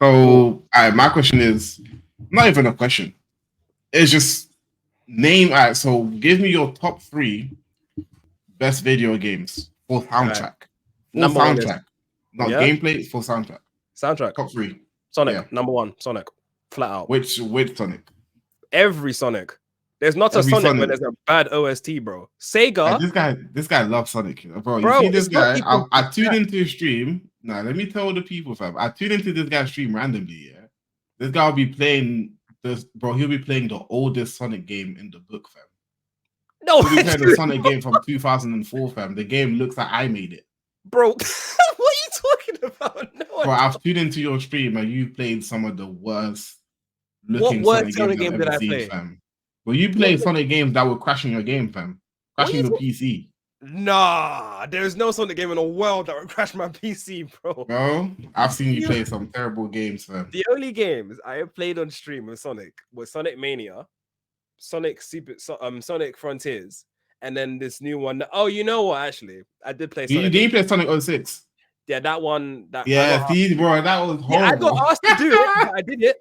So, my question is not even a question. It's just name. So give me your top 3 best video games for soundtrack. For Number one is soundtrack, not gameplay. For soundtrack. Soundtrack. Top 3. Sonic. Number 1. Sonic. Flat out. Which Sonic? Every Sonic. There's not a Sonic where there's a bad OST, bro. Sega. This guy loves Sonic, bro. You see this guy? I tuned into his stream. Now let me tell the people, fam. I tuned into this guy's stream randomly. Yeah, this guy will be playing this, bro. He'll be playing the oldest Sonic game in the book, fam. No, he'll be playing the Sonic game from 2004, fam. The game looks like I made it, bro. What are you talking about? No, bro, I've tuned into your stream and you played some of the worst looking Sonic games I've ever seen, fam. Well, you play Sonic games that were crashing your game, fam. Crashing your PC. Nah, there's no Sonic game in the world that would crash my PC, bro. Bro, I've seen you play some terrible games, fam. The only games I have played on stream with Sonic was Sonic Mania, Sonic Frontiers, and then this new one. Oh, you know what? Actually, I did play Sonic. Did you play Sonic 06? Yeah, that one. Bro, that was horrible. Yeah, I got asked to do it, but I did it.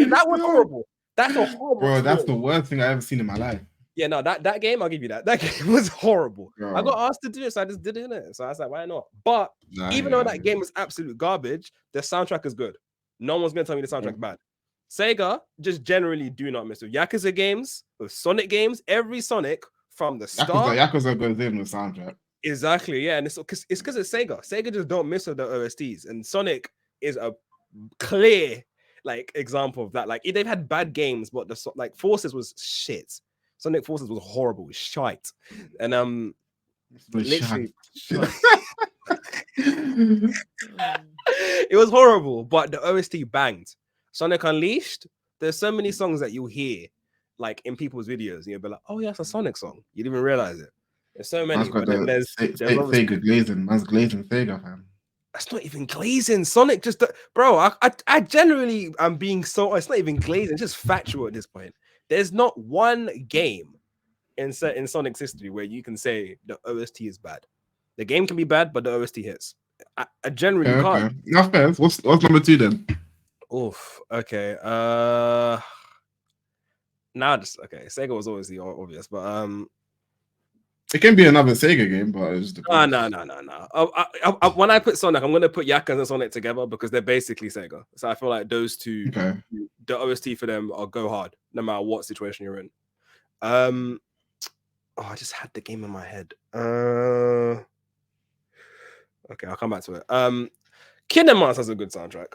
That was horrible. That's a horrible. Bro, that's the worst thing I've ever seen in my life. Yeah, no, that game, I'll give you that. That game was horrible. Bro. I got asked to do it, so I just did it. So I was like, why not? But even though that game was absolute garbage, the soundtrack is good. No one's gonna tell me the soundtrack bad. Sega just generally do not mess with Yakuza games, with Sonic games. Every Sonic from the start. Yakuza goes in with soundtrack. Exactly, yeah, and it's because it's Sega. Sega just don't mess with the OSTs, and Sonic is a clear example of that. Like they've had bad games, but the Forces was shit. Sonic Forces was horrible, shite, and literally, it was horrible. But the OST banged. Sonic Unleashed. There's so many songs that you'll hear in people's videos, and you'll be like, "Oh yeah, it's a Sonic song." You didn't even realize it. There's so many. But then there's Sega glazing. Man's glazing Sega, fam. That's not even glazing. Sonic just, bro. I generally am being so. It's not even glazing. It's just factual at this point. There's not one game in Sonic's history where you can say the OST is bad. The game can be bad, but the OST hits. I generally can't. Okay. Not fair. What's number 2 then? Oof. Okay. Now just okay. Sega was always the obvious, but it can be another Sega game, but it's just no. When I put Sonic, I'm gonna put Yakuza and Sonic together because they're basically Sega. So I feel like those two, the OST for them are go hard, no matter what situation you're in. I just had the game in my head. Okay, I'll come back to it. Kingdom Hearts has a good soundtrack.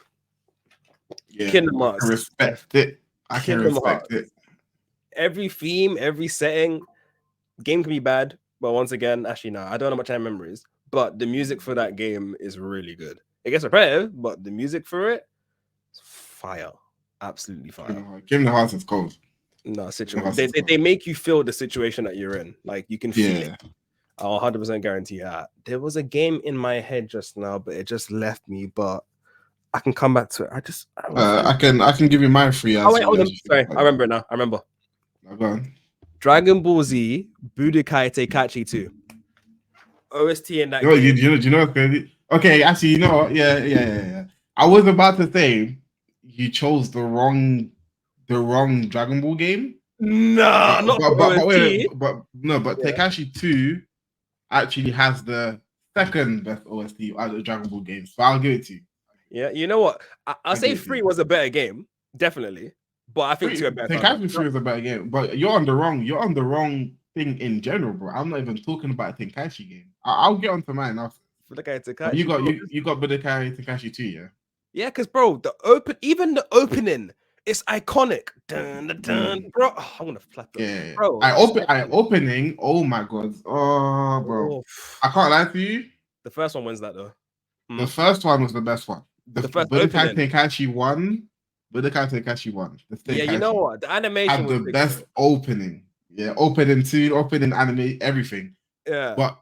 Yeah, Kingdom Hearts. I can respect it. Every theme, every setting. Game can be bad, but once again, actually, no, I don't know how much time memories, but the music for that game is really good. It gets repetitive, but the music for it is fire. Absolutely fire. Kingdom Hearts is cold. No, situation. They make you feel the situation that you're in. Like you can feel it. I'll 100% guarantee that. There was a game in my head just now, but it just left me. But I can come back to it. I can give you my free answer. Oh wait, hold on. Sorry, I remember it now. I remember. Go on. Dragon Ball Z Budokai Tenkaichi 2. OST in that game. You know what's crazy? Okay, actually, you know what? Yeah. I was about to say you chose the wrong Dragon Ball game. No, not but Tenkaichi 2 actually has the second best OST out of the Dragon Ball games. So I'll give it to you. Yeah, you know what? I'll say 3 was a better game, definitely. But I think 2 are better. Tenkaichi 3 is a better game, but you're on the wrong thing in general, bro. I'm not even talking about a Tenkaichi game. I'll get onto mine after. Budokai Tenkaichi. You got Budokai Tenkaichi 2, yeah? Yeah, because bro, even the opening, it's iconic. Dun, dun, dun. Bro, I'm gonna flap it. Yeah, bro. Opening. Oh my god. Oh, bro. I can't lie to you. The first one wins that though. The first one was the best one. The first Budokai Tenkaichi 1. Budokai Tenkaichi 1. Yeah, you know what? The animation had the best opening. Yeah, opening scene, opening anime, everything. Yeah, but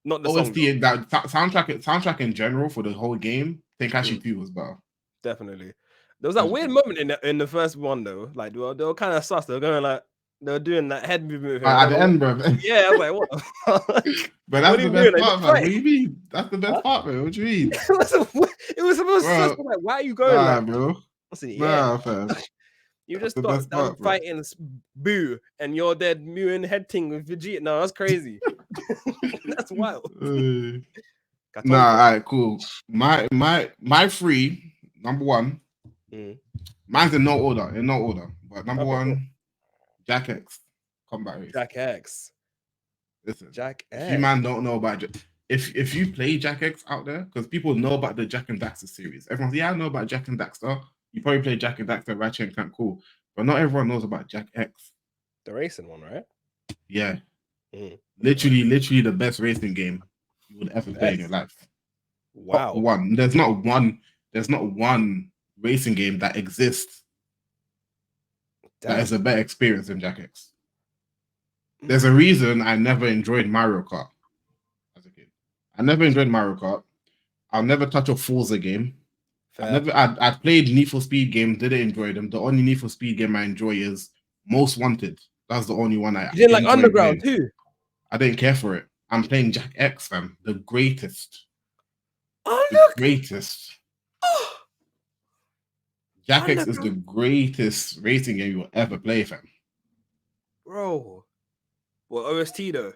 not the OST and that soundtrack in general for the whole game. Tenkaichi 2 was better. Definitely. There was that weird moment in the first one though. Like they were kind of sus. They were going like, They were doing that head movement at the end, bro. Yeah, I was like, what the fuck? But that's the best part, man. What do you mean? That's the best part, man. What do you mean? It was supposed to be like, why are you going like, bro? Fam. You just got done fighting Boo, and you're dead mewing head ting with Vegeta. No, that's crazy. That's wild. All right, cool. My three, number one. Mine's in no order. But number one, Jack X Combat Race. Jack X. Listen, Jack X. If you man don't know about if you play Jack X out there, because people know about the Jak and Daxter series. Everyone's I know about Jak and Daxter. You probably play Jak and Daxter, Ratchet and Clank, cool. But not everyone knows about Jak X. The racing one, right? Yeah. Literally the best racing game you would ever play in your life. Wow. One. There's not one racing game that exists that is a better experience than Jak X. There's a reason I never enjoyed Mario Kart as a kid. I never enjoyed Mario Kart. I'll never touch a Forza game. I played Need for Speed games, didn't enjoy them. The only Need for Speed game I enjoy is Most Wanted. That's the only one I. You didn't like Underground too? I didn't care for it. I'm playing Jak X, fam. The greatest. The greatest. Jak X is the greatest racing game you will ever play, fam. Bro. Well, OST though.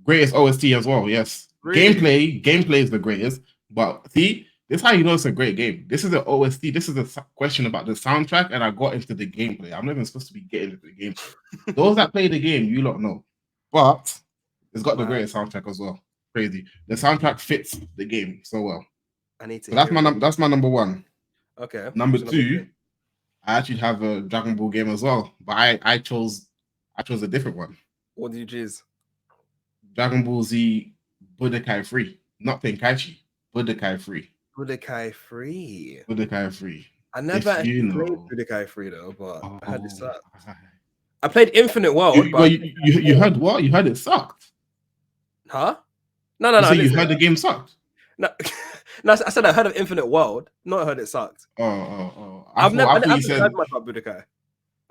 Greatest OST as well, yes. Really? Gameplay is the greatest. But see, this is how you know it's a great game. This is an OST. This is a question about the soundtrack, and I got into the gameplay. I'm not even supposed to be getting into the gameplay. Those that play the game, you lot know. But it's got the greatest soundtrack as well. Crazy. The soundtrack fits the game so well. I need to. So that's my number one. Okay. Number two, I actually have a Dragon Ball game as well, but I chose a different one. What did you choose? Dragon Ball Z Budokai 3, not Tenkaichi. Budokai 3. Budokai 3. Budokai 3. I never actually played Budokai 3 though, but I heard it sucked. I played Infinite World. You heard what? You heard it sucked. Huh? No. So you heard the game sucked? No, I said I heard of Infinite World. Not I heard it sucked. I've never heard much about Budokai.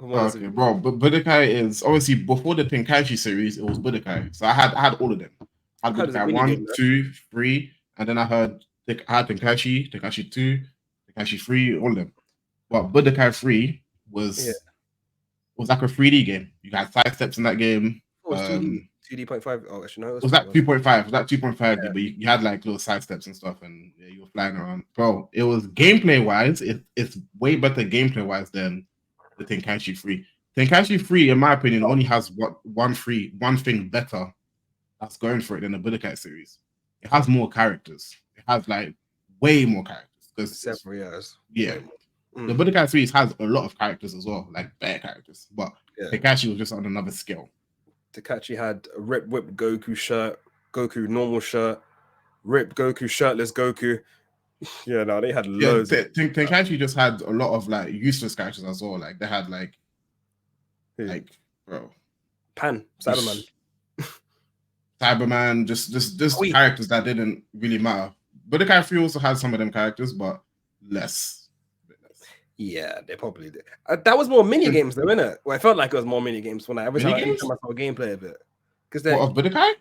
Okay, bro. But Budokai is obviously before the Tenkaichi series. It was Budokai, so I had all of them. I had Budokai 1, 2, 3, and then I had Tenkaichi, Tenkaichi 2, Tenkaichi 3, all of them. But Budokai 3 was like a 3D game. You had side steps in that game. 2D.5. Oh, actually, no. Was that 2.5? Was that 2.5? Yeah. But you had like little side steps and stuff, and you were flying around. Bro, it was gameplay wise. It's way better gameplay wise than the Tenkaichi 3. Tenkaichi 3, in my opinion, only has one thing better that's going for it than the Budokai series. It has more characters. It has like way more characters. Several years. Yeah. The Budokai series has a lot of characters as well, like better characters. But Tenkaichi was just on another scale. Tenkaichi had a Rip Whip Goku shirt, Goku normal shirt, Rip Goku shirtless Goku. Yeah, no, they had loads. Tenkaichi just had a lot of like useless characters as well. Like they had bro, Pan, Cyberman, just characters that didn't really matter. Budokai 3 also had some of them characters, but less. Yeah, they probably did. That was more mini games, though, innit? Well, I felt like it was more mini games when every time I saw gameplay of it. Because of Budokai?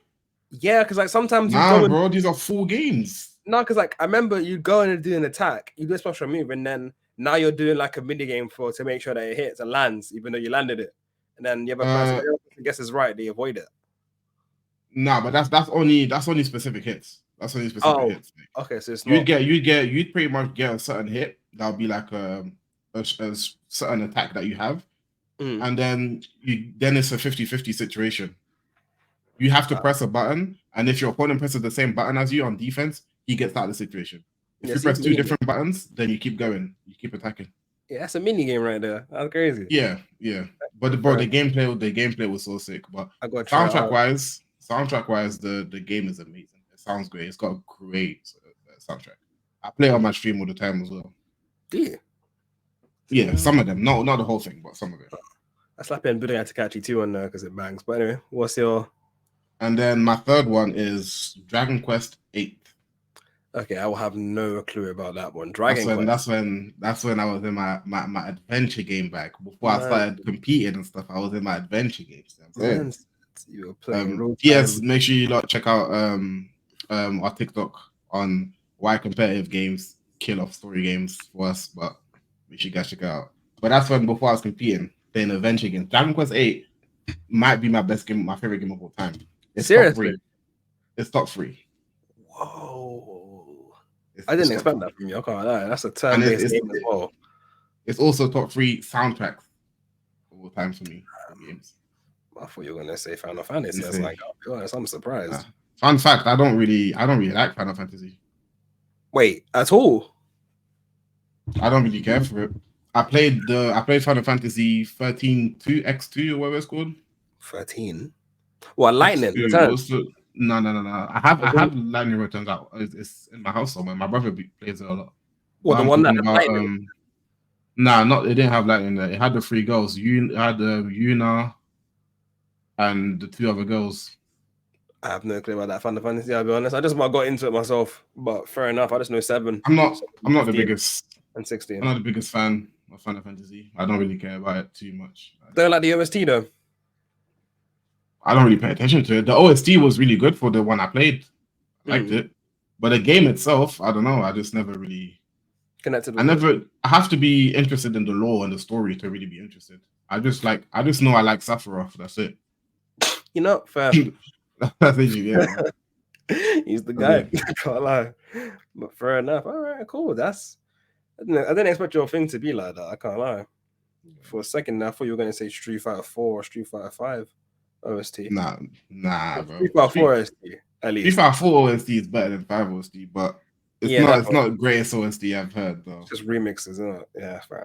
Yeah, because like sometimes bro, these are full games. No, because like I remember you go in and do an attack, you do a special move, and then now you're doing like a mini game to make sure that it hits and lands, even though you landed it. And then you have a person who guesses right, they avoid it. Nah, but that's only specific hits. That's only specific hits. Okay, so it's not... you'd pretty much get a certain hit that'll be like a certain attack that you have, and then it's a 50-50 situation. You have to press a button, and if your opponent presses the same button as you on defense, he gets out of the situation. If you press two different buttons, then you keep going, you keep attacking. Yeah, that's a mini game right there. That's crazy. Yeah. But the gameplay was so sick. But soundtrack wise, the game is amazing. It sounds great. It's got a great soundtrack. I play it on my stream all the time as well. Do you? Yeah, some of them. No, not the whole thing, but some of it. I slap in Budokai Tenkaichi 2 on there because it bangs. But anyway, what's your... And then my third one is Dragon Quest 8. Okay, I will have no clue about that one. Dragon Quest. That's when I was in my adventure game bag. Before I started competing and stuff, I was in my adventure games. You were playing yes, make sure you check out our TikTok on why competitive games kill off story games for us, but make sure you guys check it out. But that's when before I was competing, playing adventure games. Dragon Quest 8 might be my best game, my favorite game of all time. It's seriously top 3. It's top 3. Whoa. I didn't expect that from you. I can't lie. That's a turn-based game as well. It's also top 3 soundtracks of all time for me. Games. I thought you were gonna say Final Fantasy. I was like, I'll be honest, I'm surprised. Fun fact: I don't really like Final Fantasy. Wait, at all? I don't really care for it. I played Final Fantasy 13 2X2 or whatever it's called. 13. What, Lightning Returns? No. I have Lightning Returns out. It's in my house somewhere. My brother plays it a lot. What, the one that had Lightning? Nah, it didn't have Lightning there. It had the 3 girls. It had Yuna and the 2 other girls. I have no clue about that Final Fantasy, I'll be honest. I just got into it myself, but fair enough. I just know 7. I'm not the biggest and 16. I'm not the biggest fan of Final Fantasy. I don't really care about it too much. Don't like the OST though. I don't really pay attention to it. The OST was really good for the one I played. I liked it. But the game itself, I don't know. I just never really connected with I have to be interested in the lore and the story to really be interested. I just know I like Sephiroth. That's it. You know, fair. That's it, yeah. He's the guy. I can't lie. But fair enough. All right, cool. I didn't expect your thing to be like that. I can't lie. For a second, I thought you were going to say Street Fighter 4 or Street Fighter 5 OST. Nah, bro. Street Fighter 4 OST, at least. Street Fighter 4 OST is better than 5 OST, but it's not the greatest OST I've heard, though. Just remixes, isn't it? Yeah, fair